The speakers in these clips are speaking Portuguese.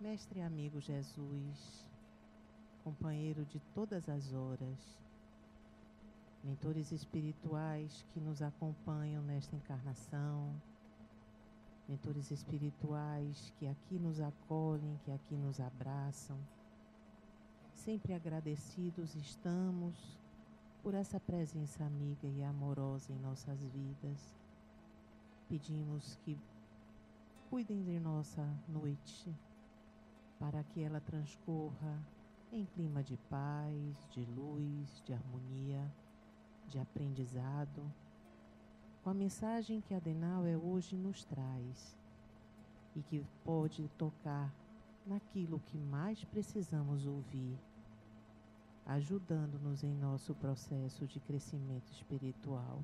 Mestre e amigo Jesus, companheiro de todas as horas, mentores espirituais que nos acompanham nesta encarnação, mentores espirituais que aqui nos acolhem, que aqui nos abraçam, sempre agradecidos estamos por essa presença amiga e amorosa em nossas vidas. Pedimos que cuidem de nossa noite, para que ela transcorra em clima de paz, de luz, de harmonia, de aprendizado, com a mensagem que a Adenauer hoje nos traz e que pode tocar naquilo que mais precisamos ouvir, ajudando-nos em nosso processo de crescimento espiritual.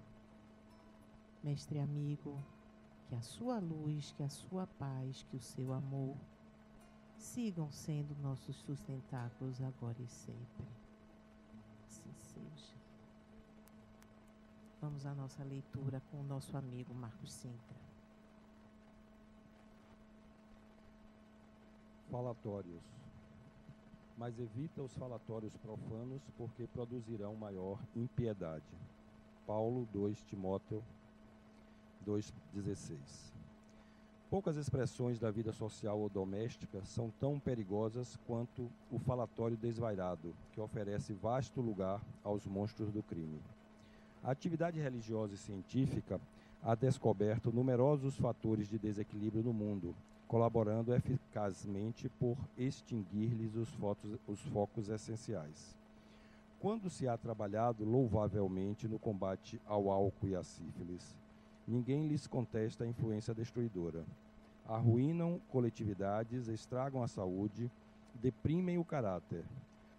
Mestre amigo, que a sua luz, que a sua paz, que o seu amor sigam sendo nossos sustentáculos agora e sempre. Assim seja. Vamos à nossa leitura com o nosso amigo Marcos Sintra. Falatórios. Mas evita os falatórios profanos, porque produzirão maior impiedade. Paulo 2 Timóteo 2,16. Poucas expressões da vida social ou doméstica são tão perigosas quanto o falatório desvairado, que oferece vasto lugar aos monstros do crime. A atividade religiosa e científica ha descoberto numerosos fatores de desequilíbrio no mundo, colaborando eficazmente por extinguir-lhes os focos essenciais. Quando se ha trabalhado louvavelmente no combate ao álcool e à sífilis, ninguém lhes contesta a influência destruidora. Arruinam coletividades, estragam a saúde, deprimem o caráter.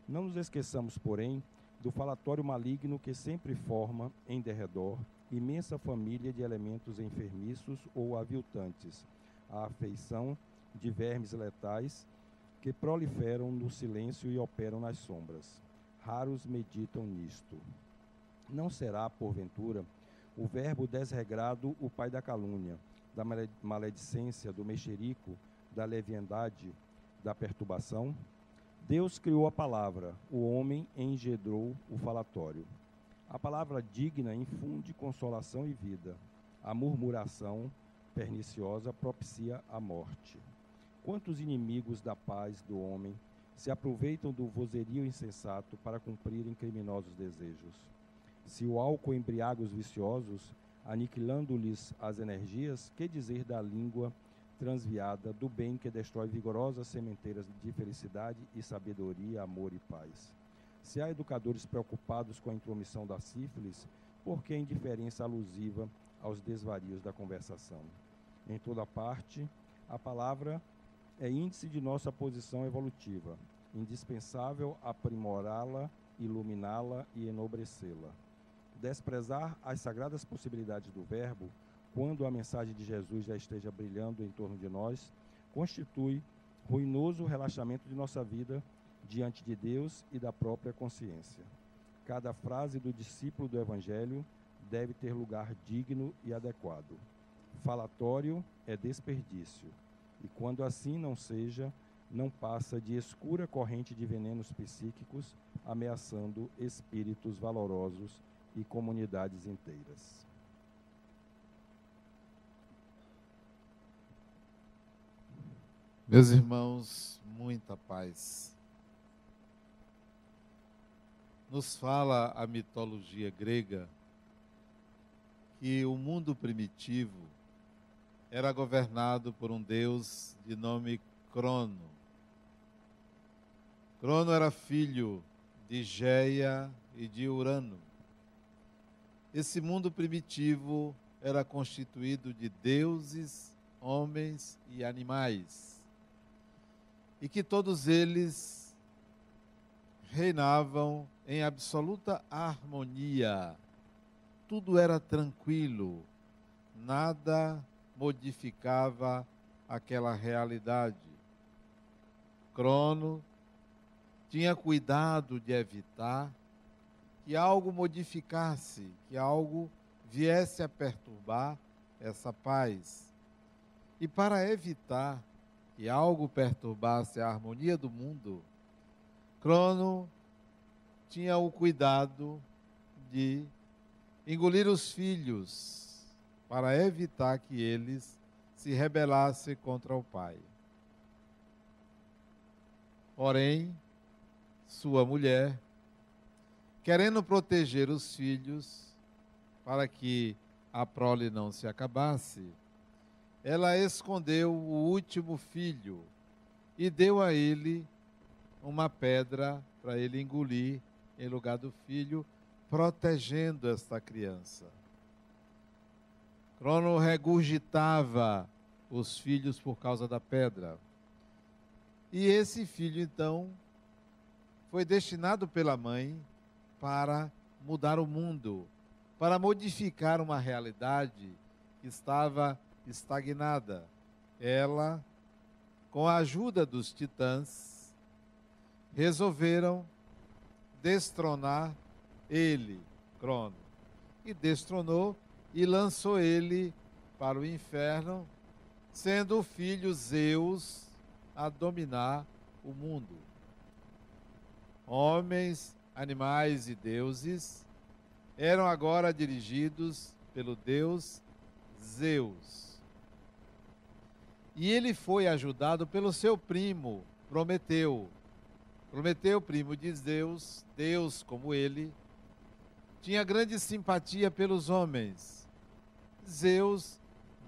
Não nos esqueçamos, porém, do falatório maligno que sempre forma, em derredor, imensa família de elementos enfermiços ou aviltantes, à afeição de vermes letais que proliferam no silêncio e operam nas sombras. Raros meditam nisto. Não será, porventura, o verbo desregrado o pai da calúnia, da maledicência, do mexerico, da leviandade, da perturbação? Deus criou a palavra, o homem engendrou o falatório. A palavra digna infunde consolação e vida. A murmuração perniciosa propicia a morte. Quantos inimigos da paz do homem se aproveitam do vozerio insensato para cumprirem criminosos desejos? Se o álcool embriaga os viciosos, aniquilando-lhes as energias, que dizer da língua transviada do bem que destrói vigorosas sementeiras de felicidade e sabedoria, amor e paz? Se há educadores preocupados com a intromissão da sífilis, por que a indiferença alusiva aos desvarios da conversação? Em toda parte, a palavra é índice de nossa posição evolutiva, indispensável aprimorá-la, iluminá-la e enobrecê-la. Desprezar as sagradas possibilidades do verbo, quando a mensagem de Jesus já esteja brilhando em torno de nós, constitui ruinoso relaxamento de nossa vida diante de Deus e da própria consciência. Cada frase do discípulo do Evangelho deve ter lugar digno e adequado. Falatório é desperdício, e quando assim não seja, não passa de escura corrente de venenos psíquicos, ameaçando espíritos valorosos e comunidades inteiras. Meus irmãos, muita paz. Nos fala a mitologia grega que o mundo primitivo era governado por um deus de nome Crono. Crono era filho de Geia e de Urano. Esse mundo primitivo era constituído de deuses, homens e animais, e que todos eles reinavam em absoluta harmonia. Tudo era tranquilo, nada modificava aquela realidade. Crono tinha cuidado de evitar que algo modificasse, que algo viesse a perturbar essa paz. E para evitar e algo perturbasse a harmonia do mundo, Crono tinha o cuidado de engolir os filhos para evitar que eles se rebelassem contra o pai. Porém, sua mulher, querendo proteger os filhos para que a prole não se acabasse, ela escondeu o último filho e deu a ele uma pedra para ele engolir em lugar do filho, protegendo esta criança. Crono regurgitava os filhos por causa da pedra. E esse filho, então, foi destinado pela mãe para mudar o mundo, para modificar uma realidade que estava estagnada. Ela, com a ajuda dos titãs, resolveram destronar ele, Crono. E destronou e lançou ele para o inferno, sendo o filho Zeus a dominar o mundo. Homens, animais e deuses eram agora dirigidos pelo deus Zeus. E ele foi ajudado pelo seu primo, Prometeu. Prometeu, primo de Zeus, Deus como ele, tinha grande simpatia pelos homens. Zeus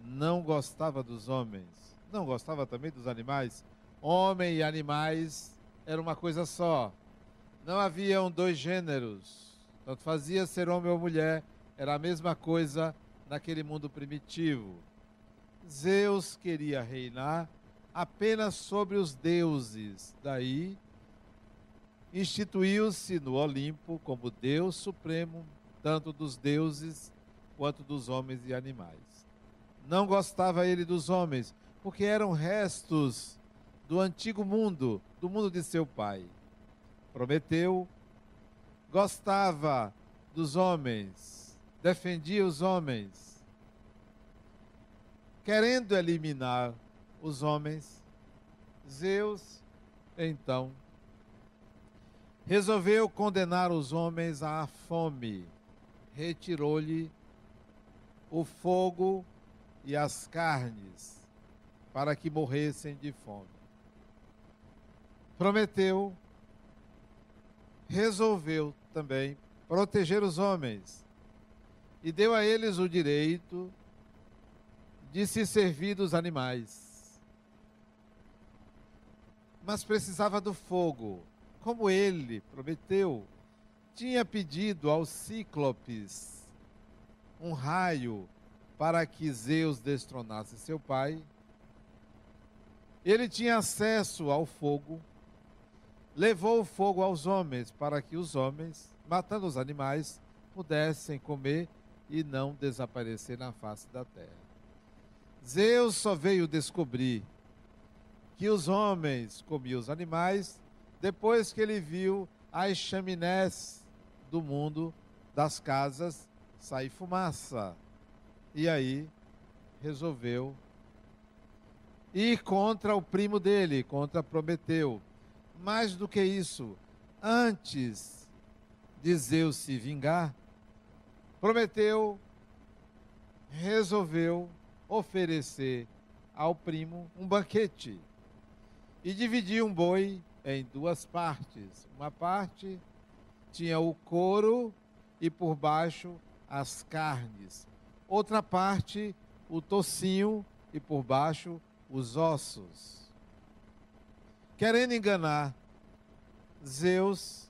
não gostava dos homens, não gostava também dos animais. Homem e animais era uma coisa só. Não haviam dois gêneros, tanto fazia ser homem ou mulher, era a mesma coisa naquele mundo primitivo. Zeus queria reinar apenas sobre os deuses, daí instituiu-se no Olimpo como Deus supremo, tanto dos deuses quanto dos homens e animais. Não gostava ele dos homens, porque eram restos do antigo mundo, do mundo de seu pai. Prometeu, gostava dos homens, defendia os homens. Querendo eliminar os homens, Zeus, então, resolveu condenar os homens à fome. Retirou-lhe o fogo e as carnes para que morressem de fome. Prometeu, resolveu também proteger os homens e deu a eles o direito de se servir dos animais. Mas precisava do fogo. Como ele, Prometeu, tinha pedido aos cíclopes um raio para que Zeus destronasse seu pai, ele tinha acesso ao fogo, levou o fogo aos homens para que os homens, matando os animais, pudessem comer e não desaparecer na face da terra. Zeus só veio descobrir que os homens comiam os animais depois que ele viu as chaminés do mundo, das casas, sair fumaça. E aí resolveu ir contra o primo dele, contra Prometeu. Mais do que isso, antes de Zeus se vingar, Prometeu resolveu oferecer ao primo um banquete e dividir um boi em duas partes. Uma parte tinha o couro e por baixo as carnes. Outra parte, o tocinho e por baixo os ossos. Querendo enganar Zeus,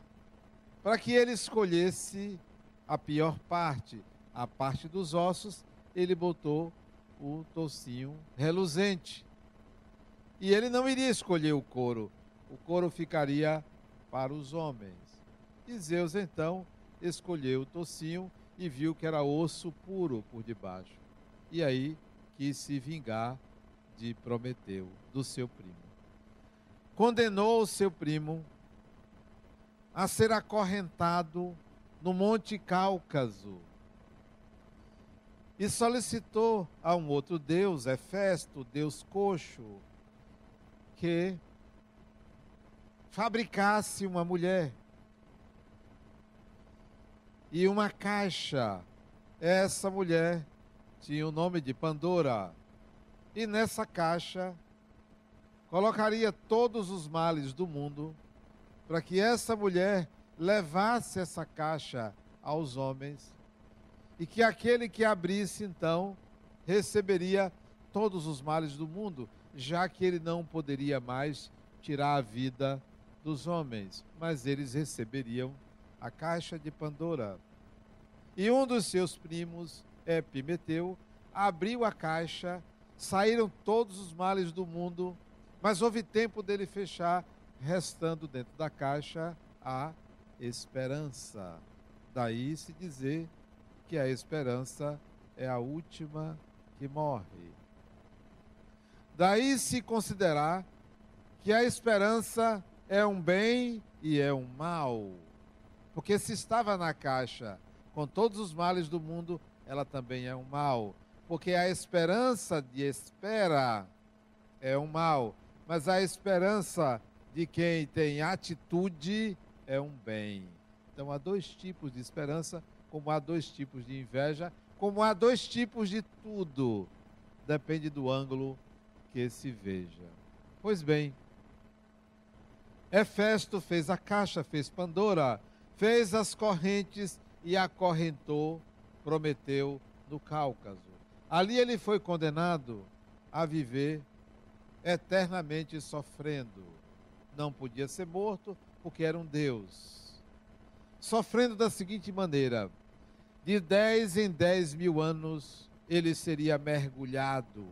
para que ele escolhesse a pior parte, a parte dos ossos, ele botou o tocinho reluzente. E ele não iria escolher o couro ficaria para os homens. E Zeus então escolheu o tocinho e viu que era osso puro por debaixo. E aí quis se vingar de Prometeu, do seu primo. Condenou o seu primo a ser acorrentado no Monte Cáucaso e solicitou a um outro deus, Hefesto, deus coxo, que fabricasse uma mulher e uma caixa. Essa mulher tinha o nome de Pandora. E nessa caixa colocaria todos os males do mundo para que essa mulher levasse essa caixa aos homens e que aquele que abrisse, então, receberia todos os males do mundo, já que ele não poderia mais tirar a vida dos homens, mas eles receberiam a caixa de Pandora. E um dos seus primos, Epimeteu, abriu a caixa, saíram todos os males do mundo, mas houve tempo dele fechar, restando dentro da caixa a esperança. Daí se dizer que a esperança é a última que morre. Daí se considerar que a esperança é um bem e é um mal. Porque se estava na caixa com todos os males do mundo, ela também é um mal. Porque a esperança de espera é um mal, mas a esperança de quem tem atitude é um bem. Então há dois tipos de esperança, como há dois tipos de inveja, como há dois tipos de tudo. Depende do ângulo que se veja. Pois bem, Hefesto fez a caixa, fez Pandora, fez as correntes e acorrentou Prometeu no Cáucaso. Ali ele foi condenado a viver eternamente sofrendo. Não podia ser morto porque era um Deus. Sofrendo da seguinte maneira: de 10 em 10 mil anos ele seria mergulhado,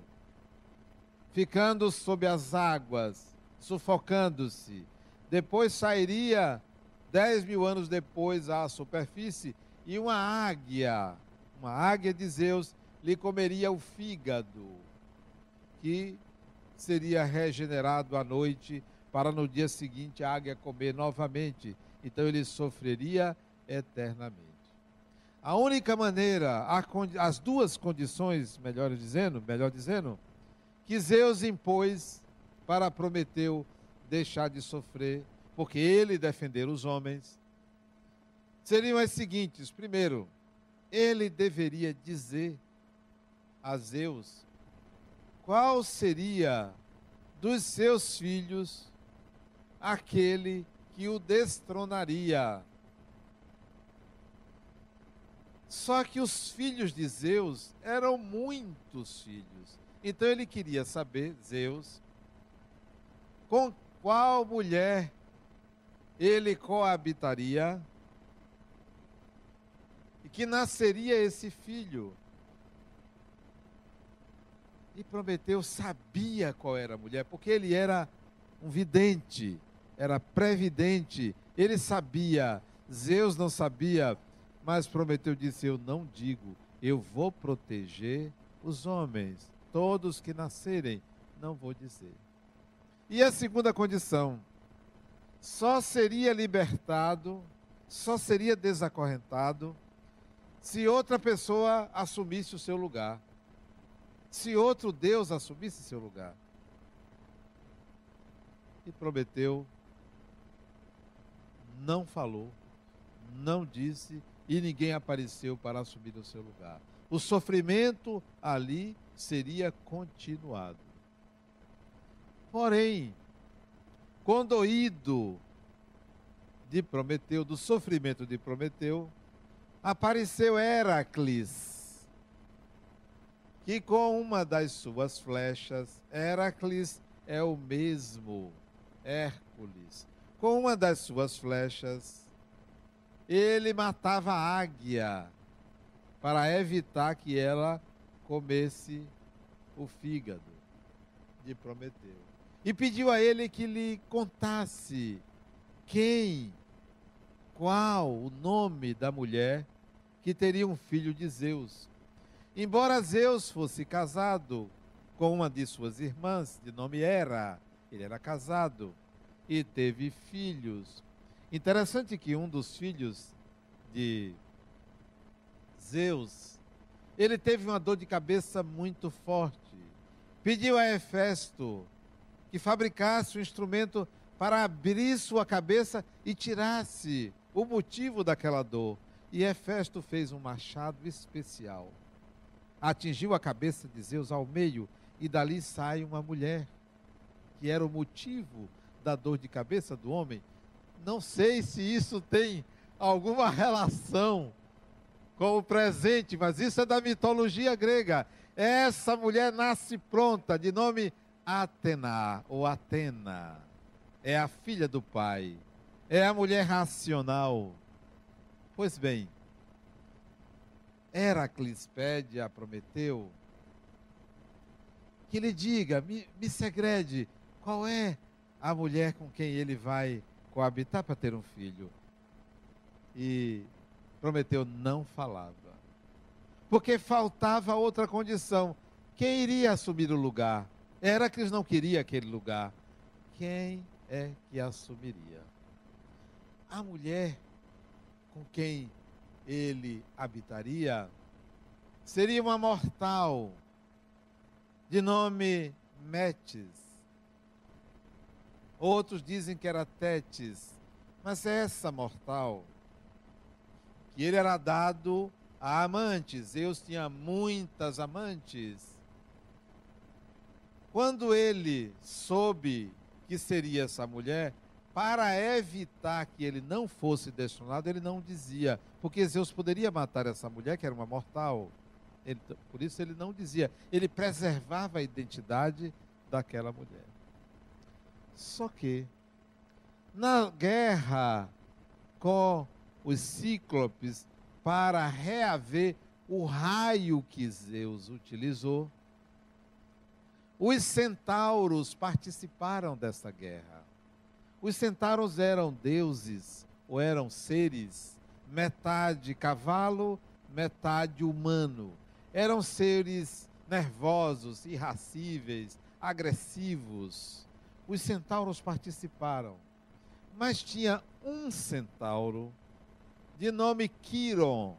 ficando sob as águas, sufocando-se. Depois sairia 10 mil anos depois à superfície e uma águia de Zeus, lhe comeria o fígado, que seria regenerado à noite, para no dia seguinte a águia comer novamente. Então ele sofreria eternamente. A única maneira, as duas condições, melhor dizendo, que Zeus impôs para Prometeu deixar de sofrer, porque ele defender os homens, seriam as seguintes. Primeiro, ele deveria dizer a Zeus qual seria dos seus filhos aquele que o destronaria. Só que os filhos de Zeus eram muitos filhos. Então ele queria saber, Zeus, com qual mulher ele coabitaria e que nasceria esse filho. E Prometeu sabia qual era a mulher, porque ele era um vidente, era previdente, ele sabia. Zeus não sabia, mas Prometeu disse: eu não digo, eu vou proteger os homens, todos que nascerem, não vou dizer. E a segunda condição: só seria libertado, só seria desacorrentado se outra pessoa assumisse o seu lugar. Se outro Deus assumisse seu lugar. E Prometeu não falou, não disse, e ninguém apareceu para assumir o seu lugar. O sofrimento ali seria continuado. Porém, condoído de Prometeu, do sofrimento de Prometeu, apareceu Heracles, que com uma das suas flechas, Heracles é o mesmo Hércules, com uma das suas flechas, ele matava a águia para evitar que ela comesse o fígado de Prometeu. E pediu a ele que lhe contasse qual o nome da mulher que teria um filho de Zeus. Embora Zeus fosse casado com uma de suas irmãs, de nome Hera, ele era casado e teve filhos. Interessante que um dos filhos de Zeus, ele teve uma dor de cabeça muito forte. Pediu a Hefesto que fabricasse um instrumento para abrir sua cabeça e tirasse o motivo daquela dor. E Hefesto fez um machado especial. Atingiu a cabeça de Zeus ao meio, e dali sai uma mulher, que era o motivo da dor de cabeça do homem. Não sei se isso tem alguma relação com o presente, mas isso é da mitologia grega. Essa mulher nasce pronta, de nome Atena, ou Atena. É a filha do pai, é a mulher racional. Pois bem, Heracles pede a Prometeu que lhe diga, me segrede, qual é a mulher com quem ele vai coabitar para ter um filho. E Prometeu não falava, porque faltava outra condição. Quem iria assumir o lugar? Heracles não queria aquele lugar. Quem é que assumiria? A mulher com quem ele habitaria seria uma mortal, de nome Metis. Outros dizem que era Tétis, mas essa mortal, que ele era dado a amantes, Zeus tinha muitas amantes. Quando ele soube que seria essa mulher, para evitar que ele não fosse destronado, ele não dizia, porque Zeus poderia matar essa mulher, que era uma mortal. Por isso ele não dizia, ele preservava a identidade daquela mulher. Só que, na guerra com os cíclopes, para reaver o raio que Zeus utilizou, os centauros participaram dessa guerra. Os centauros eram deuses, ou eram seres, metade cavalo, metade humano. Eram seres nervosos, irascíveis, agressivos. Os centauros participaram. Mas tinha um centauro, de nome Quiron,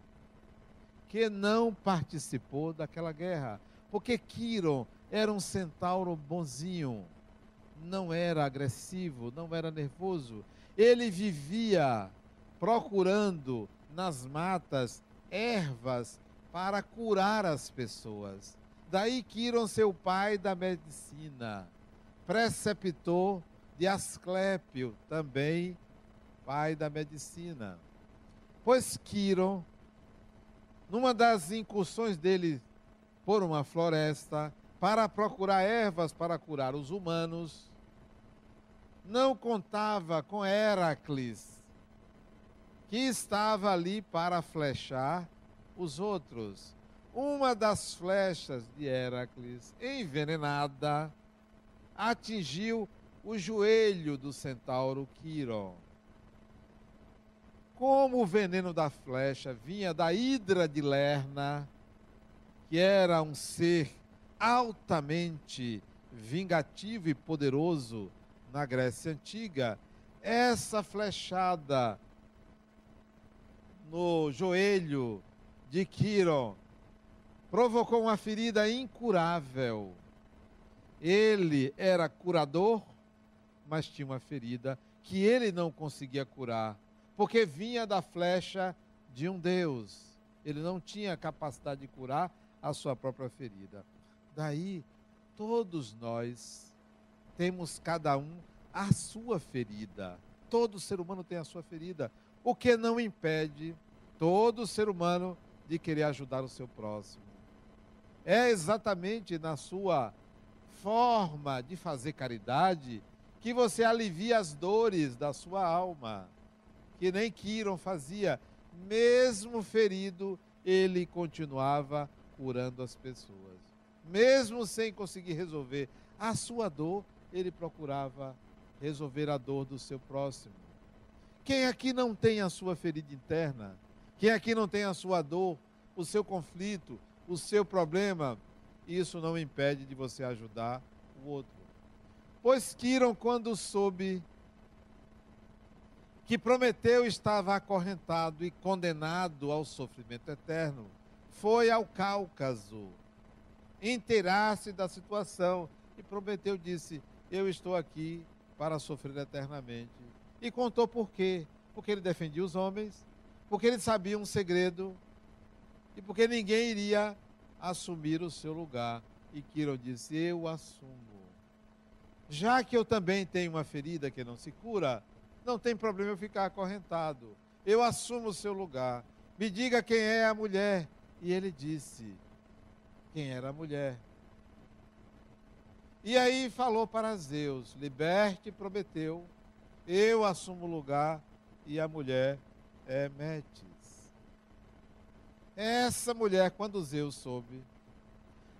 que não participou daquela guerra. Porque Quiron era um centauro bonzinho, não era agressivo, não era nervoso. Ele vivia procurando nas matas ervas para curar as pessoas. Daí Quiron, seu pai da medicina, preceptor de Asclépio, também pai da medicina. Pois Quiron, numa das incursões dele por uma floresta, para procurar ervas para curar os humanos, não contava com Heracles, que estava ali para flechar os outros. Uma das flechas de Heracles, envenenada, atingiu o joelho do centauro Quiron. Como o veneno da flecha vinha da hidra de Lerna, que era um ser altamente vingativo e poderoso na Grécia Antiga, essa flechada no joelho de Quiron provocou uma ferida incurável. Ele era curador, mas tinha uma ferida que ele não conseguia curar, porque vinha da flecha de um deus. Ele não tinha capacidade de curar a sua própria ferida. Daí, todos nós temos cada um a sua ferida. Todo ser humano tem a sua ferida, o que não impede todo ser humano de querer ajudar o seu próximo. É exatamente na sua forma de fazer caridade que você alivia as dores da sua alma, que nem Quiron fazia. Mesmo ferido, ele continuava curando as pessoas. Mesmo sem conseguir resolver a sua dor, ele procurava resolver a dor do seu próximo. Quem aqui não tem a sua ferida interna? Quem aqui não tem a sua dor, o seu conflito, o seu problema? Isso não impede de você ajudar o outro. Pois Quiron, quando soube que Prometeu estava acorrentado e condenado ao sofrimento eterno, foi ao Cáucaso inteirar-se da situação. E Prometeu disse, eu estou aqui para sofrer eternamente. E contou por quê? Porque ele defendia os homens, porque ele sabia um segredo e porque ninguém iria assumir o seu lugar. E Quiron disse: eu assumo. Já que eu também tenho uma ferida que não se cura, não tem problema eu ficar acorrentado. Eu assumo o seu lugar. Me diga quem é a mulher. E ele disse quem era a mulher. E aí falou para Zeus: liberte Prometeu, eu assumo o lugar, e a mulher é Metis. Essa mulher, quando Zeus soube,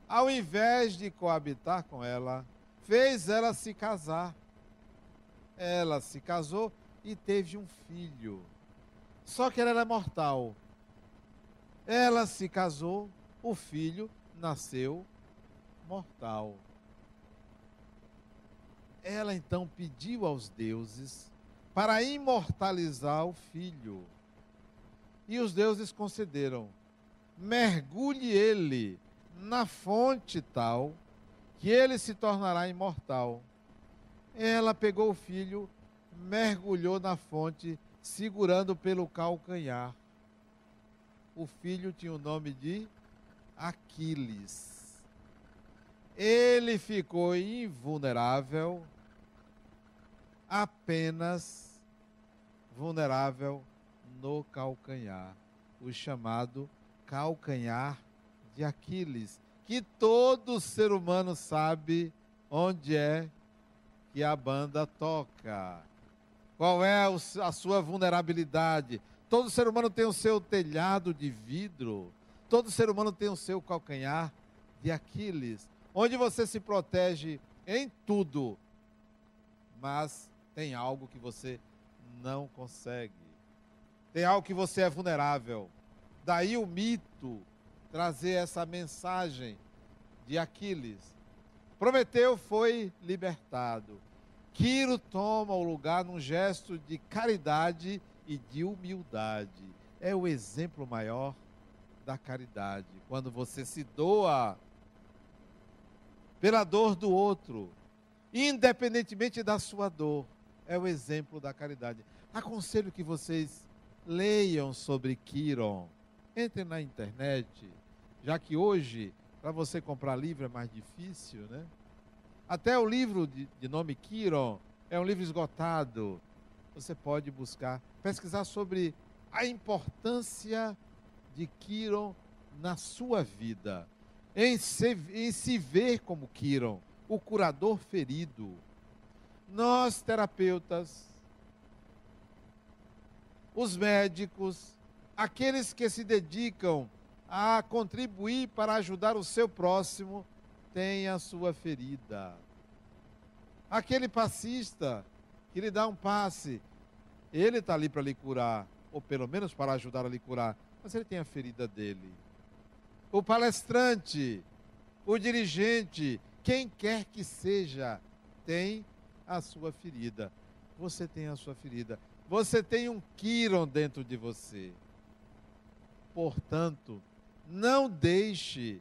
ao invés de coabitar com ela, fez ela se casar. Ela se casou e teve um filho. Só que ela era mortal. Ela se casou, o filho nasceu mortal. Ela então pediu aos deuses para imortalizar o filho. E os deuses concederam: mergulhe ele na fonte tal, que ele se tornará imortal. Ela pegou o filho, mergulhou na fonte, segurando pelo calcanhar. O filho tinha o nome de Aquiles. Ele ficou invulnerável, apenas vulnerável no calcanhar, o chamado calcanhar de Aquiles, que todo ser humano sabe onde é que a banda toca. Qual é a sua vulnerabilidade? Todo ser humano tem o seu telhado de vidro, todo ser humano tem o seu calcanhar de Aquiles, onde você se protege em tudo, mas tem algo que você não consegue. Tem algo que você é vulnerável. Daí o mito trazer essa mensagem de Aquiles. Prometeu foi libertado. Quiro toma o lugar num gesto de caridade e de humildade. É o exemplo maior da caridade. Quando você se doa pela dor do outro, independentemente da sua dor, é o exemplo da caridade. Aconselho que vocês leiam sobre Quiron. Entrem na internet, já que hoje, para você comprar livro é mais difícil, né? Até o livro de nome Quiron é um livro esgotado. Você pode buscar, pesquisar sobre a importância de Quiron na sua vida, em se ver como Quiron, o curador ferido. Nós, terapeutas, os médicos, aqueles que se dedicam a contribuir para ajudar o seu próximo, têm a sua ferida. Aquele passista que lhe dá um passe, ele está ali para lhe curar, ou pelo menos para ajudar a lhe curar, mas ele tem a ferida dele. O palestrante, o dirigente, quem quer que seja, tem a sua ferida. Você tem a sua ferida. Você tem um Quiron dentro de você. Portanto, não deixe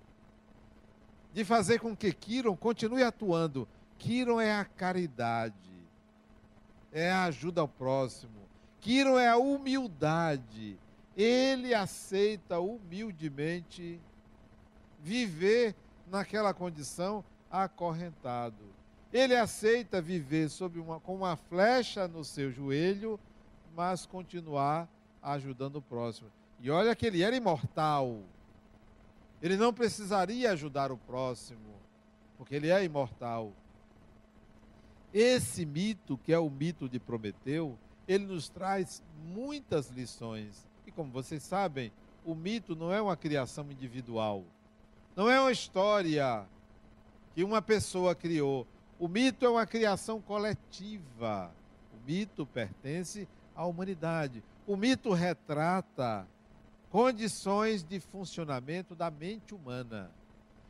de fazer com que Quiron continue atuando. Quiron é a caridade, é a ajuda ao próximo. Quiron é a humildade. Ele aceita humildemente viver naquela condição acorrentado. Ele aceita viver com uma flecha no seu joelho, mas continuar ajudando o próximo. E olha que ele era imortal. Ele não precisaria ajudar o próximo, porque ele é imortal. Esse mito, que é o mito de Prometeu, ele nos traz muitas lições. E como vocês sabem, o mito não é uma criação individual. Não é uma história que uma pessoa criou. O mito é uma criação coletiva. O mito pertence à humanidade. O mito retrata condições de funcionamento da mente humana.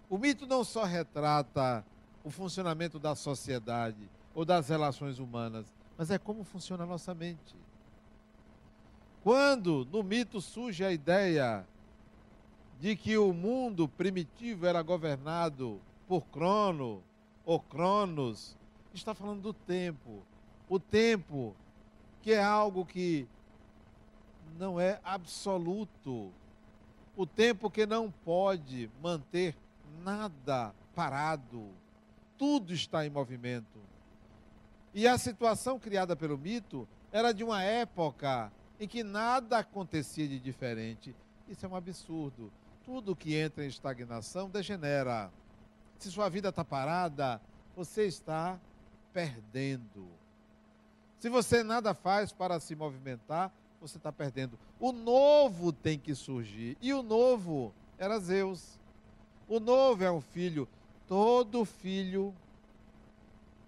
O mito não só retrata o funcionamento da sociedade ou das relações humanas, mas é como funciona a nossa mente. Quando no mito surge a ideia de que o mundo primitivo era governado por Crono ou Cronos, está falando do tempo. O tempo, que é algo que não é absoluto. O tempo que não pode manter nada parado. Tudo está em movimento. E a situação criada pelo mito era de uma época em que nada acontecia de diferente. Isso é um absurdo. Tudo que entra em estagnação degenera. Se sua vida está parada, você está perdendo. Se você nada faz para se movimentar, você está perdendo. O novo tem que surgir. E o novo era Zeus. O novo é um filho. Todo filho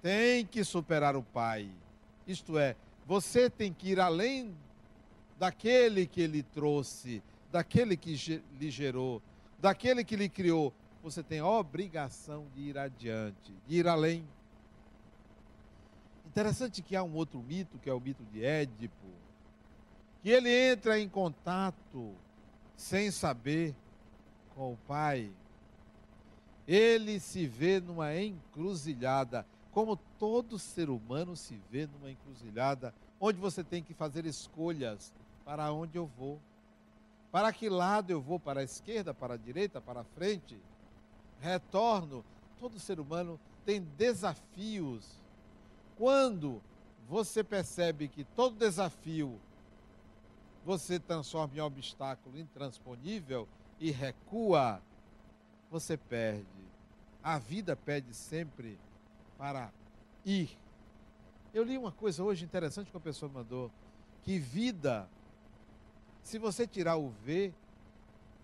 tem que superar o pai. Isto é, você tem que ir além daquele que lhe trouxe, daquele que lhe gerou, daquele que lhe criou. Você tem a obrigação de ir adiante, de ir além. Interessante que há um outro mito, que é o mito de Édipo, que ele entra em contato sem saber com o pai. Ele se vê numa encruzilhada, como todo ser humano se vê numa encruzilhada, onde você tem que fazer escolhas para onde eu vou. Para que lado eu vou? Para a esquerda, para a direita, para a frente? Retorno. Todo ser humano tem desafios. Quando você percebe que todo desafio você transforma em obstáculo intransponível e recua, você perde. A vida pede sempre para ir. Eu li uma coisa hoje interessante que a pessoa mandou, que vida, se você tirar o V,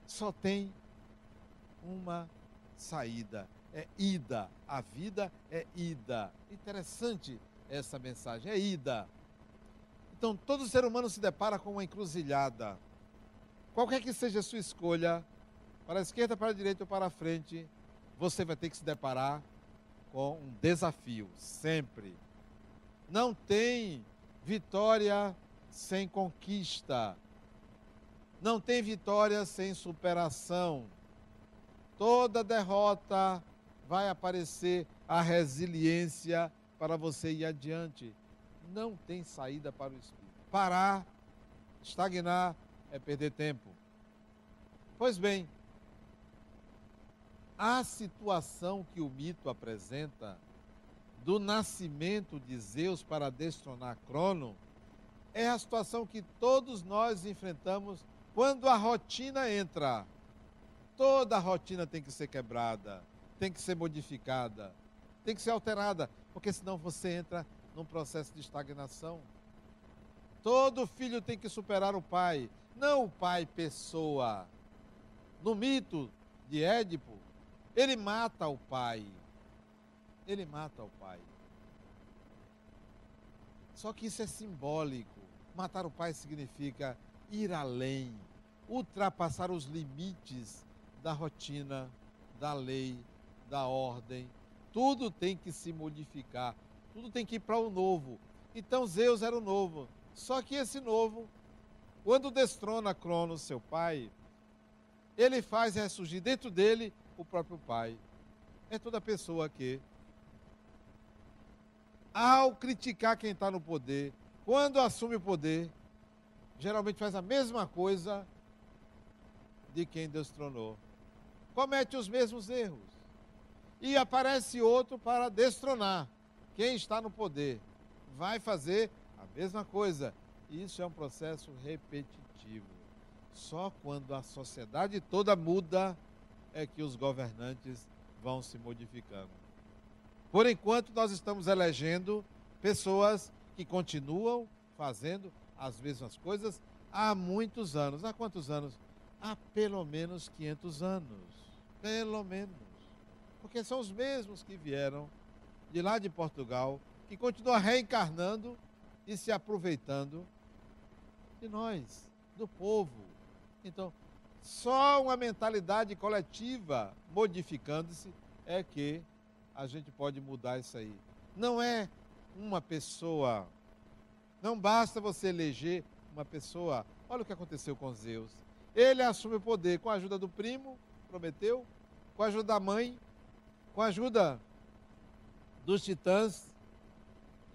só tem uma saída, é ida. A vida é ida. Interessante essa mensagem, é ida. Então, todo ser humano se depara com uma encruzilhada. Qualquer que seja a sua escolha, para a esquerda, para a direita ou para a frente, você vai ter que se deparar com um desafio, sempre. Não tem vitória sem conquista. Não tem vitória sem superação. Toda derrota vai aparecer a resiliência para você ir adiante. Não tem saída para o espírito. Parar, estagnar, é perder tempo. Pois bem, a situação que o mito apresenta do nascimento de Zeus para destronar Crono é a situação que todos nós enfrentamos quando a rotina entra. Toda a rotina tem que ser quebrada, tem que ser modificada, tem que ser alterada, porque senão você entra num processo de estagnação. Todo filho tem que superar o pai, não o pai pessoa. No mito de Édipo, ele mata o pai. Ele mata o pai. Só que isso é simbólico. Matar o pai significa ir além, ultrapassar os limites da rotina, da lei, da ordem. Tudo tem que se modificar, tudo tem que ir para o novo. Então Zeus era o novo. Só que esse novo, quando destrona Cronos, seu pai, ele faz ressurgir dentro dele o próprio pai. É toda pessoa que, ao criticar quem está no poder, quando assume o poder, geralmente faz a mesma coisa de quem destronou. Comete os mesmos erros. E aparece outro para destronar quem está no poder. Vai fazer a mesma coisa. Isso é um processo repetitivo. Só quando a sociedade toda muda é que os governantes vão se modificando. Por enquanto, nós estamos elegendo pessoas que continuam fazendo as mesmas coisas há muitos anos. Há quantos anos? Há pelo menos 500 anos. Pelo menos. Porque são os mesmos que vieram de lá de Portugal, que continuam reencarnando e se aproveitando de nós, do povo. Então, só uma mentalidade coletiva modificando-se é que a gente pode mudar isso aí. Não é uma pessoa, não basta você eleger uma pessoa. Olha o que aconteceu com Zeus. Ele assume o poder com a ajuda do primo, Prometeu, com a ajuda da mãe, com a ajuda dos titãs,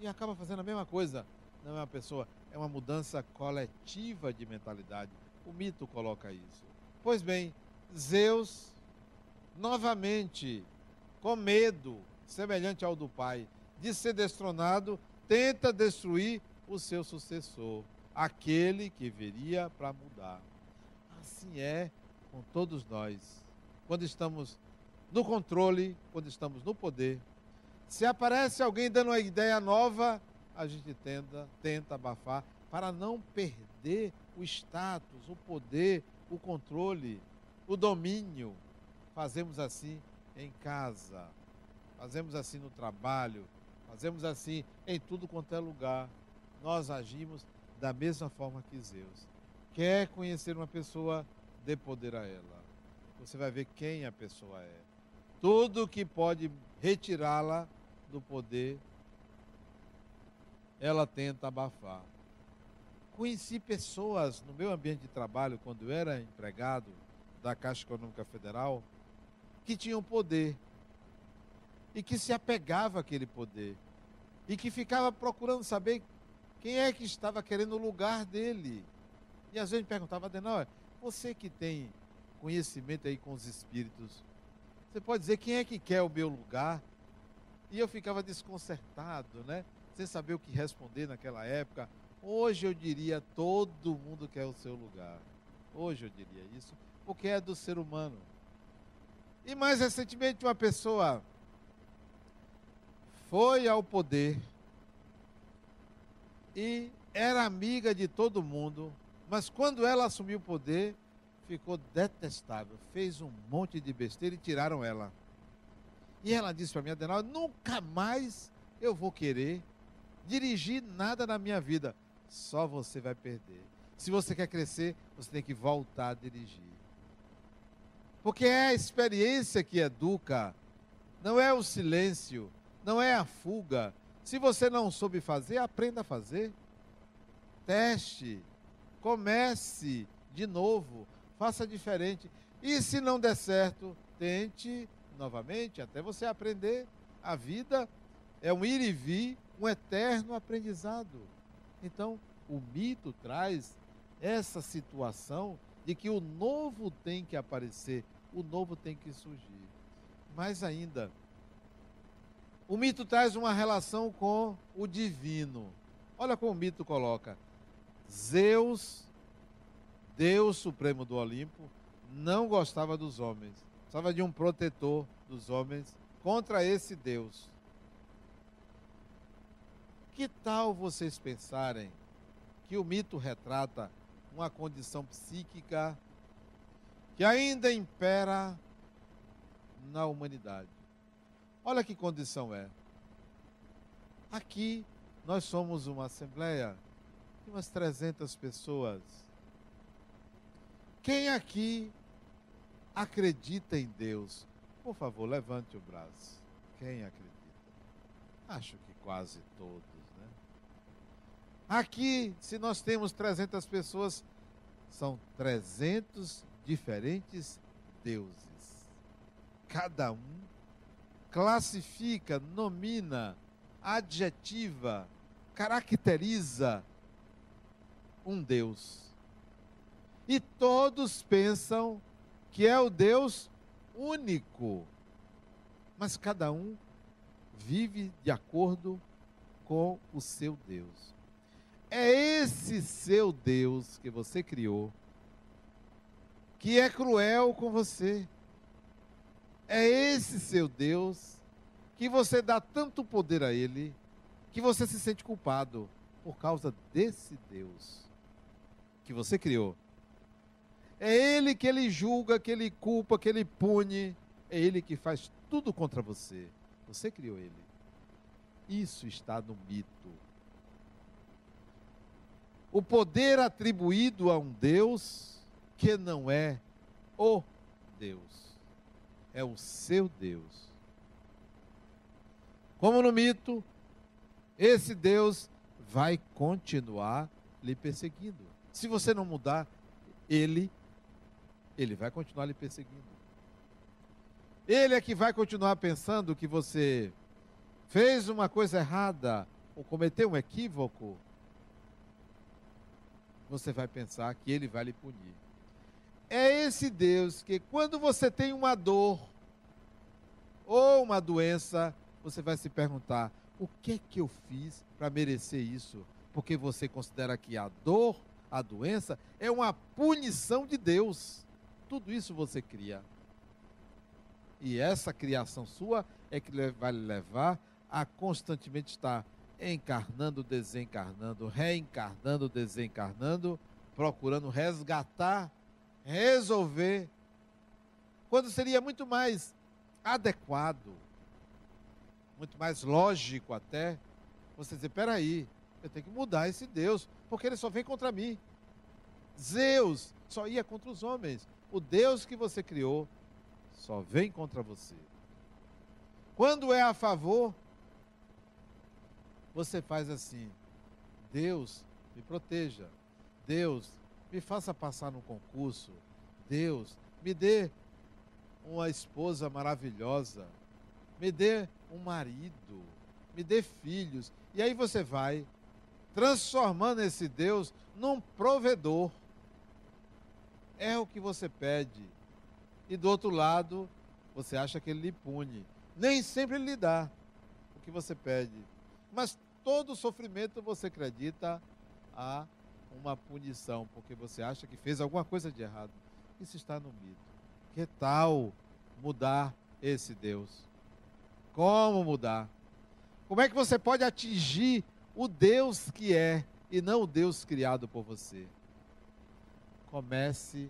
e acaba fazendo a mesma coisa. Não é uma pessoa, é uma mudança coletiva de mentalidade. O mito coloca isso. Pois bem, Zeus, novamente, com medo, semelhante ao do pai, de ser destronado, tenta destruir o seu sucessor, aquele que viria para mudar. Assim é com todos nós. Quando estamos no controle, quando estamos no poder, se aparece alguém dando uma ideia nova, a gente tenta abafar para não perder o status, o poder, o controle, o domínio. Fazemos assim em casa, fazemos assim no trabalho, fazemos assim em tudo quanto é lugar. Nós agimos da mesma forma que Zeus. Quer conhecer uma pessoa, dê poder a ela. Você vai ver quem a pessoa é. Tudo que pode retirá-la do poder, ela tenta abafar. Conheci pessoas no meu ambiente de trabalho, quando eu era empregado da Caixa Econômica Federal, que tinham poder e que se apegava àquele poder e que ficava procurando saber quem é que estava querendo o lugar dele. E às vezes me perguntava: Adenauer, você que tem conhecimento aí com os espíritos, você pode dizer quem é que quer o meu lugar? E eu ficava desconcertado, né? Sem saber o que responder naquela época. Hoje eu diria: todo mundo quer o seu lugar. Hoje eu diria isso, porque é do ser humano. E mais recentemente uma pessoa foi ao poder e era amiga de todo mundo, mas quando ela assumiu o poder, ficou detestável, fez um monte de besteira e tiraram ela. E ela disse para mim: Adenauer, nunca mais eu vou querer dirigir nada na minha vida. Só você vai perder. Se você quer crescer, você tem que voltar a dirigir. Porque é a experiência que educa, não é o silêncio, não é a fuga. Se você não soube fazer, aprenda a fazer. Teste, comece de novo, faça diferente. E se não der certo, tente novamente, até você aprender. A vida é um ir e vir, um eterno aprendizado. Então, o mito traz essa situação de que o novo tem que aparecer, o novo tem que surgir. Mais ainda, o mito traz uma relação com o divino. Olha como o mito coloca: Zeus, Deus Supremo do Olimpo, não gostava dos homens. Precisava de um protetor dos homens contra esse Deus. Que tal vocês pensarem que o mito retrata uma condição psíquica que ainda impera na humanidade? Olha que condição é. Aqui nós somos uma assembleia de umas 300 pessoas. Quem aqui acredita em Deus? Por favor, levante o braço. Quem acredita? Acho que quase todos, né? Aqui, se nós temos 300 pessoas, são 300 diferentes deuses. Cada um classifica, nomina, adjetiva, caracteriza um Deus. E todos pensam que é o Deus único. Mas cada um vive de acordo com o seu Deus. É esse seu Deus que você criou que é cruel com você. É esse seu Deus que você dá tanto poder a ele que você se sente culpado por causa desse Deus que você criou. É ele que ele julga, que ele culpa, que ele pune. É ele que faz tudo contra você. Você criou ele. Isso está no mito. O poder atribuído a um Deus que não é o Deus. É o seu Deus. Como no mito, esse Deus vai continuar lhe perseguindo. Se você não mudar, ele vai continuar lhe perseguindo. Ele é que vai continuar pensando que você fez uma coisa errada ou cometer um equívoco, você vai pensar que ele vai lhe punir. É esse Deus que, quando você tem uma dor ou uma doença, você vai se perguntar: o que é que eu fiz para merecer isso? Porque você considera que a dor, a doença, é uma punição de Deus. Tudo isso você cria. E essa criação sua é que vai lhe levar a constantemente estar encarnando, desencarnando, reencarnando, desencarnando, procurando resgatar, resolver, quando seria muito mais adequado, muito mais lógico até, você dizer: peraí, eu tenho que mudar esse Deus, porque ele só vem contra mim. Zeus só ia contra os homens. O Deus que você criou só vem contra você. Quando é a favor, você faz assim: Deus, me proteja. Deus, me faça passar no concurso. Deus, me dê uma esposa maravilhosa. Me dê um marido. Me dê filhos. E aí você vai transformando esse Deus num provedor. É o que você pede. E do outro lado, você acha que ele lhe pune. Nem sempre ele lhe dá o que você pede. Mas todo sofrimento você acredita a uma punição, porque você acha que fez alguma coisa de errado. Isso está no mito. Que tal mudar esse Deus? Como mudar? Como é que você pode atingir o Deus que é e não o Deus criado por você? Comece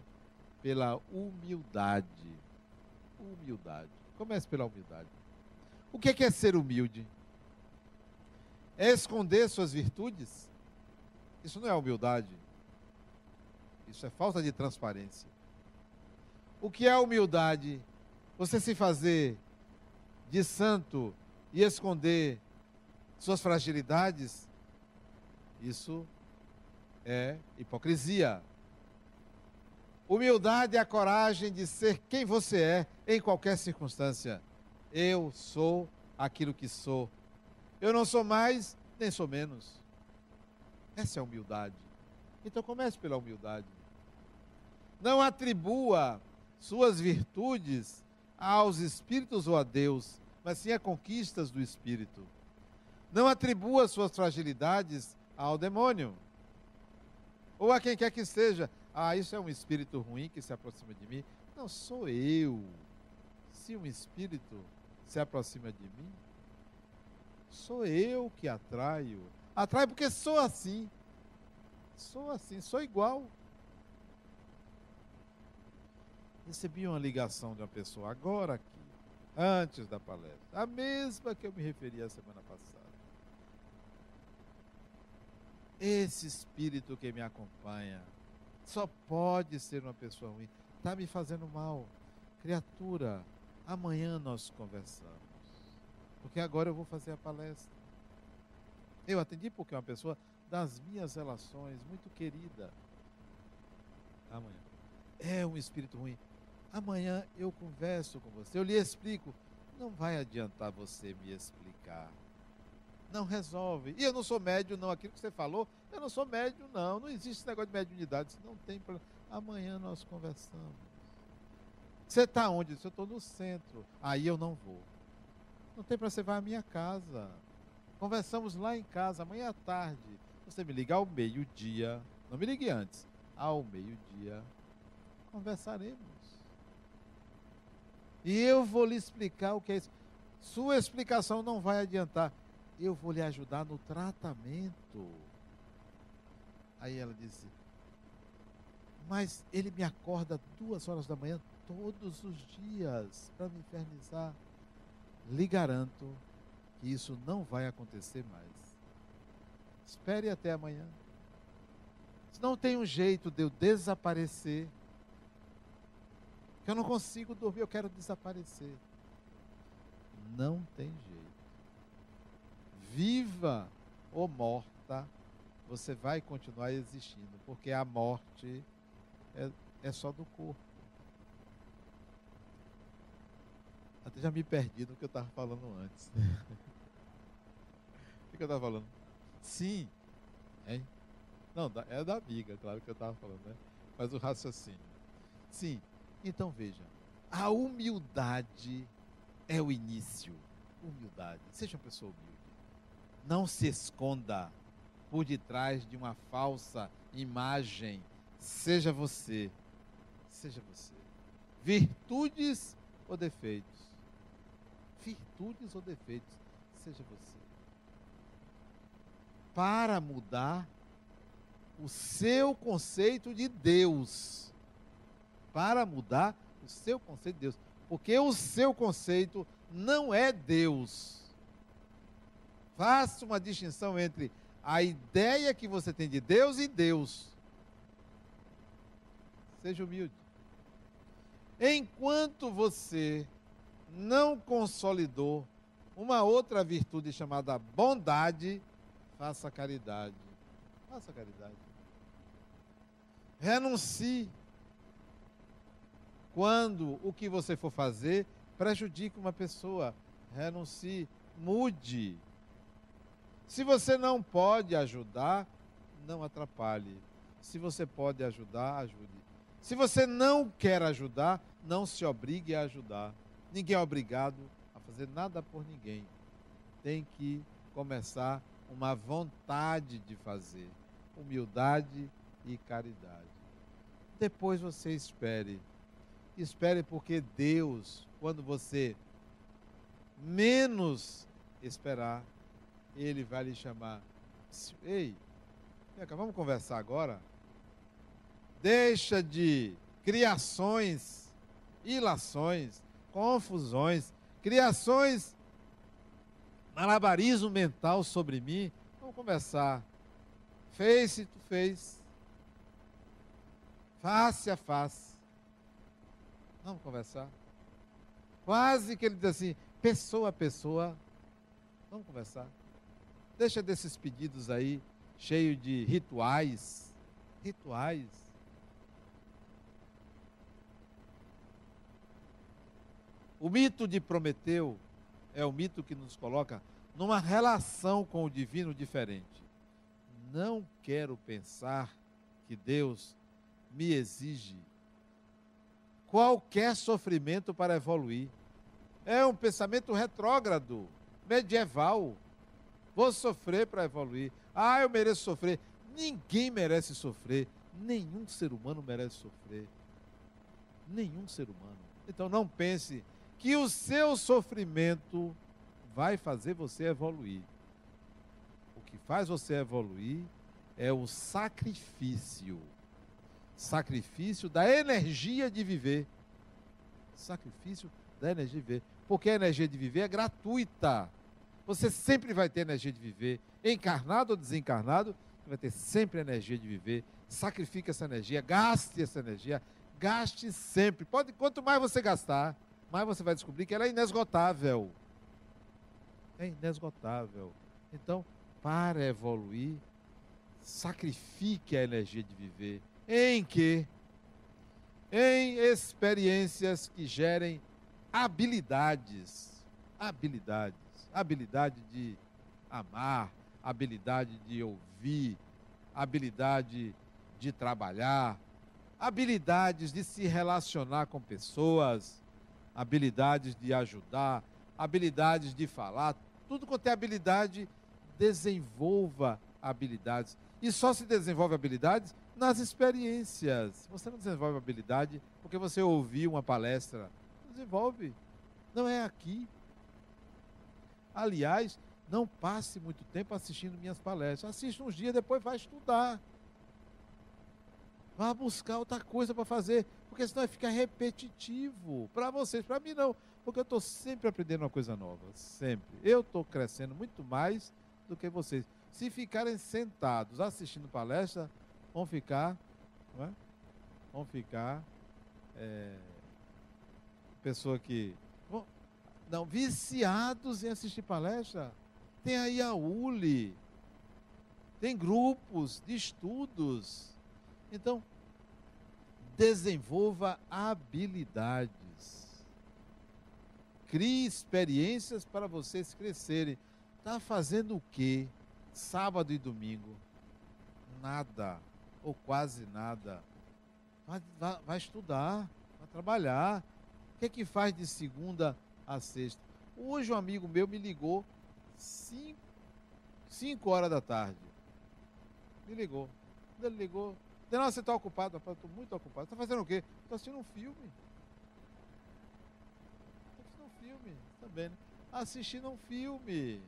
pela humildade. Humildade. Comece pela humildade. O que é ser humilde? É esconder suas virtudes? Isso não é humildade. Isso é falta de transparência. O que é humildade? Você se fazer de santo e esconder suas fragilidades? Isso é hipocrisia. Humildade é a coragem de ser quem você é em qualquer circunstância. Eu sou aquilo que sou. Eu não sou mais, nem sou menos. Essa é a humildade. Então comece pela humildade. Não atribua suas virtudes aos espíritos ou a Deus, mas sim a conquistas do espírito. Não atribua suas fragilidades ao demônio, ou a quem quer que seja. Ah, isso é um espírito ruim que se aproxima de mim. Não, sou eu. Se um espírito se aproxima de mim, sou eu que atraio. Atrai porque sou assim. Sou assim, sou igual. Recebi uma ligação de uma pessoa agora aqui, antes da palestra, a mesma que eu me referi a semana passada. Esse espírito que me acompanha só pode ser uma pessoa ruim. Está me fazendo mal. Criatura, amanhã nós conversamos. Porque agora eu vou fazer a palestra. Eu atendi porque é uma pessoa das minhas relações, muito querida. Amanhã. É um espírito ruim. Amanhã eu converso com você, eu lhe explico. Não vai adiantar você me explicar. Não resolve. E eu não sou médium, não. Aquilo que você falou, eu não sou médium, não. Não existe esse negócio de mediunidade. Não tem problema. Amanhã nós conversamos. Você está onde? Eu estou no centro. Aí eu não vou. Não tem para você vai à minha casa. Conversamos lá em casa, amanhã à tarde. Você me liga ao meio-dia. Não me ligue antes. Ao meio-dia. Conversaremos. E eu vou lhe explicar o que é isso. Sua explicação não vai adiantar. Eu vou lhe ajudar no tratamento. Aí ela disse: mas ele me acorda 2h da manhã todos os dias para me infernizar. Lhe garanto que isso não vai acontecer mais. Espere até amanhã. Se não tem um jeito de eu desaparecer, que eu não consigo dormir, eu quero desaparecer. Não tem jeito. Viva ou morta, você vai continuar existindo, porque a morte é só do corpo. Até já me perdi no que eu estava falando antes. O que eu estava falando? Sim. Hein? Não, é da amiga, claro que eu estava falando, né? Mas o raciocínio. Sim. Então, veja. A humildade é o início. Humildade. Seja uma pessoa humilde. Não se esconda por detrás de uma falsa imagem. Seja você. Seja você. Virtudes ou defeitos? Virtudes ou defeitos? Seja você. Para mudar o seu conceito de Deus. Para mudar o seu conceito de Deus. Porque o seu conceito não é Deus. Faça uma distinção entre a ideia que você tem de Deus e Deus. Seja humilde. Enquanto você não consolidou uma outra virtude chamada bondade, faça caridade. Faça caridade. Renuncie quando o que você for fazer prejudica uma pessoa. Renuncie, mude. Se você não pode ajudar, não atrapalhe. Se você pode ajudar, ajude. Se você não quer ajudar, não se obrigue a ajudar. Ninguém é obrigado a fazer nada por ninguém. Tem que começar uma vontade de fazer. Humildade e caridade. Depois você espere. Espere porque Deus, quando você menos esperar, Ele vai lhe chamar. Ei, vamos conversar agora? Deixa de criações, ilações, confusões, criações, malabarismo mental sobre mim. Vamos conversar. Face to face. Face a face. Vamos conversar. Quase que ele diz assim, pessoa a pessoa. Vamos conversar. Deixa desses pedidos aí, cheio de rituais. Rituais. O mito de Prometeu é o mito que nos coloca numa relação com o divino diferente. Não quero pensar que Deus me exige qualquer sofrimento para evoluir. É um pensamento retrógrado, medieval. Vou sofrer para evoluir. Ah, eu mereço sofrer. Ninguém merece sofrer. Nenhum ser humano merece sofrer. Nenhum ser humano. Então não pense que o seu sofrimento vai fazer você evoluir. O que faz você evoluir é o sacrifício. Sacrifício da energia de viver. Sacrifício da energia de viver. Porque a energia de viver é gratuita. Você sempre vai ter energia de viver. Encarnado ou desencarnado, você vai ter sempre energia de viver. Sacrifique essa energia, gaste essa energia. Gaste sempre. Quanto mais você gastar, mais você vai descobrir que ela é inesgotável. É inesgotável. Então, para evoluir, sacrifique a energia de viver. Em quê? Em experiências que gerem habilidades. Habilidades. Habilidade de amar, habilidade de ouvir, habilidade de trabalhar, habilidades de se relacionar com pessoas, habilidades de ajudar, habilidades de falar. Tudo quanto é habilidade, desenvolva habilidades. E só se desenvolve habilidades nas experiências. Você não desenvolve habilidade porque você ouviu uma palestra. Desenvolve. Não é aqui. Aliás, não passe muito tempo assistindo minhas palestras. Assista uns dias, depois vai estudar. Vá buscar outra coisa para fazer, porque senão vai ficar repetitivo. Para vocês, para mim não. Porque eu estou sempre aprendendo uma coisa nova. Sempre. Eu estou crescendo muito mais do que vocês. Se ficarem sentados assistindo palestra, vão ficar, não é? Vão ficar pessoa que... Não, viciados em assistir palestra. Tem aí a ULI, tem grupos de estudos. Então, desenvolva habilidades. Crie experiências para vocês crescerem. Está fazendo o quê? Sábado e domingo, nada, ou quase nada. Vai estudar, vai trabalhar. O que é que faz de segunda a sexta? Hoje um amigo meu me ligou 5 horas da tarde. Me ligou. Quando ele ligou, não, você está ocupado? Rapaz, estou muito ocupado. Está fazendo o quê? Estou assistindo um filme. Estou assistindo um filme. Está bem, né? Assistindo um filme.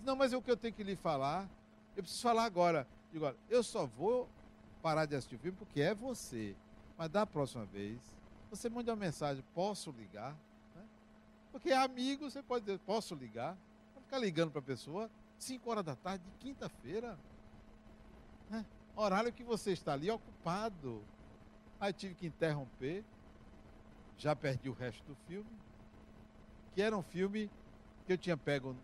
Não, mas é o que eu tenho que lhe falar. Eu preciso falar agora. Digo, olha, eu só vou parar de assistir o filme porque é você. Mas da próxima vez, você manda uma mensagem, posso ligar? Né? Porque é amigo, você pode dizer, posso ligar? Não ficar ligando para a pessoa 5 horas da tarde de quinta-feira. Né? Horário que você está ali ocupado. Aí tive que interromper. Já perdi o resto do filme. Que era um filme que eu tinha pego,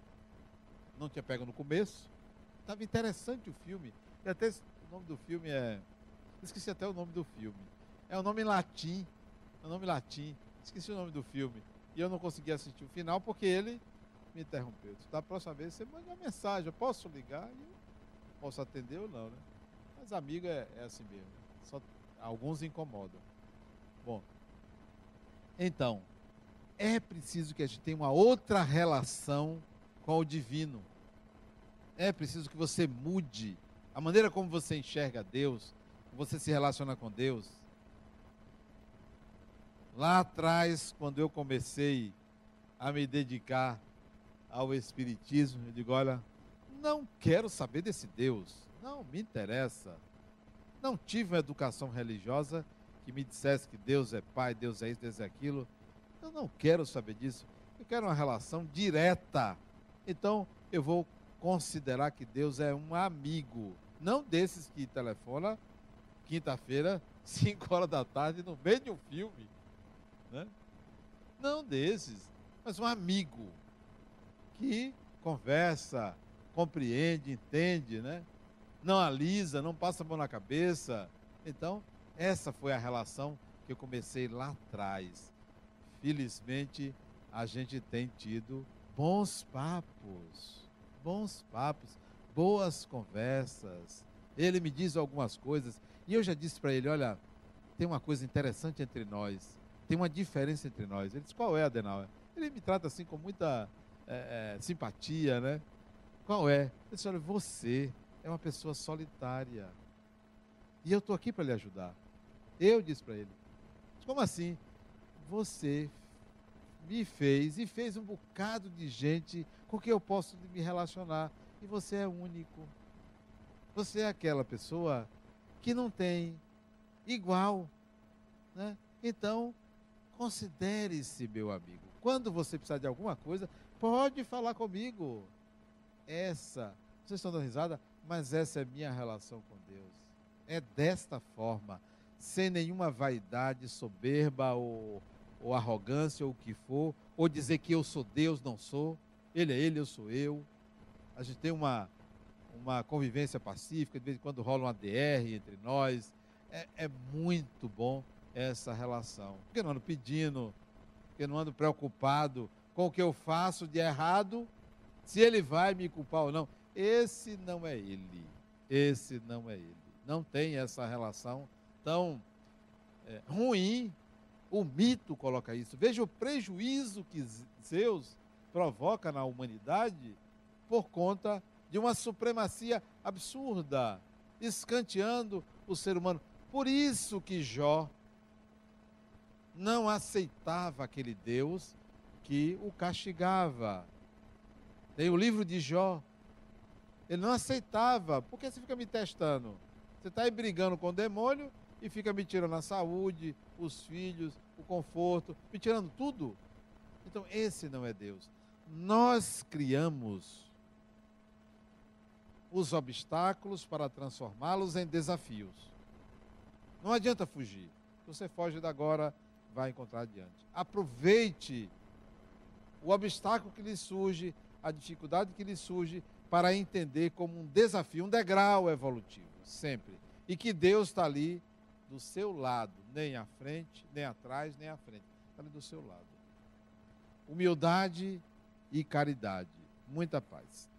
não tinha pego no começo. Estava interessante o filme. E até o nome do filme é... Esqueci até o nome do filme. É um nome em latim. É um nome latim. Esqueci o nome do filme. E eu não consegui assistir o final porque ele me interrompeu. Da próxima vez você manda uma mensagem. Eu posso ligar? E eu posso atender ou não, né? Mas amigo é assim mesmo. Só alguns incomodam. Bom, então, é preciso que a gente tenha uma outra relação com o divino. É preciso que você mude a maneira como você enxerga Deus, como você se relaciona com Deus. Lá atrás, quando eu comecei a me dedicar ao Espiritismo, eu digo, olha, não quero saber desse Deus, não me interessa. Não tive uma educação religiosa que me dissesse que Deus é Pai, Deus é isso, Deus é aquilo. Eu não quero saber disso. Eu quero uma relação direta. Então, eu vou considerar que Deus é um amigo. Não desses que telefona quinta-feira, 5 horas da tarde, no meio de um filme. Né? Não desses, mas um amigo que conversa, compreende, entende, né? Não alisa, não passa a mão na cabeça. Então, essa foi a relação que eu comecei lá atrás. Felizmente, a gente tem tido bons papos, boas conversas. Ele me diz algumas coisas, e eu já disse para ele, olha, tem uma coisa interessante entre nós, tem uma diferença entre nós. Ele disse, qual é, Adenauer? Ele me trata assim com muita simpatia, né? Qual é? Eu disse, olha, você é uma pessoa solitária, e eu estou aqui para lhe ajudar. Eu disse para ele, como assim? Você me fez e fez um bocado de gente com quem eu posso me relacionar. E você é único. Você é aquela pessoa que não tem igual. Né? Então, considere-se meu amigo. Quando você precisar de alguma coisa, pode falar comigo. Vocês estão dando risada, mas essa é minha relação com Deus. É desta forma, sem nenhuma vaidade, soberba ou arrogância, ou o que for, ou dizer que eu sou Deus, não sou, ele é ele, eu sou eu. A gente tem uma convivência pacífica, de vez em quando rola uma DR entre nós, é muito bom essa relação, porque não ando pedindo, porque não ando preocupado com o que eu faço de errado, se ele vai me culpar ou não. Esse não é ele, não tem essa relação tão ruim. O mito coloca isso. Veja o prejuízo que Zeus provoca na humanidade por conta de uma supremacia absurda, escanteando o ser humano. Por isso que Jó não aceitava aquele Deus que o castigava. Tem o livro de Jó. Ele não aceitava. Por que você fica me testando? Você está aí brigando com o demônio e fica me tirando a saúde, os filhos, o conforto, me tirando tudo. Então, esse não é Deus. Nós criamos os obstáculos para transformá-los em desafios. Não adianta fugir. Se você foge da agora, vai encontrar adiante. Aproveite o obstáculo que lhe surge, a dificuldade que lhe surge, para entender como um desafio, um degrau evolutivo, sempre. E que Deus está ali do seu lado, nem à frente, nem atrás, nem à frente. Está ali do seu lado. Humildade e caridade. Muita paz.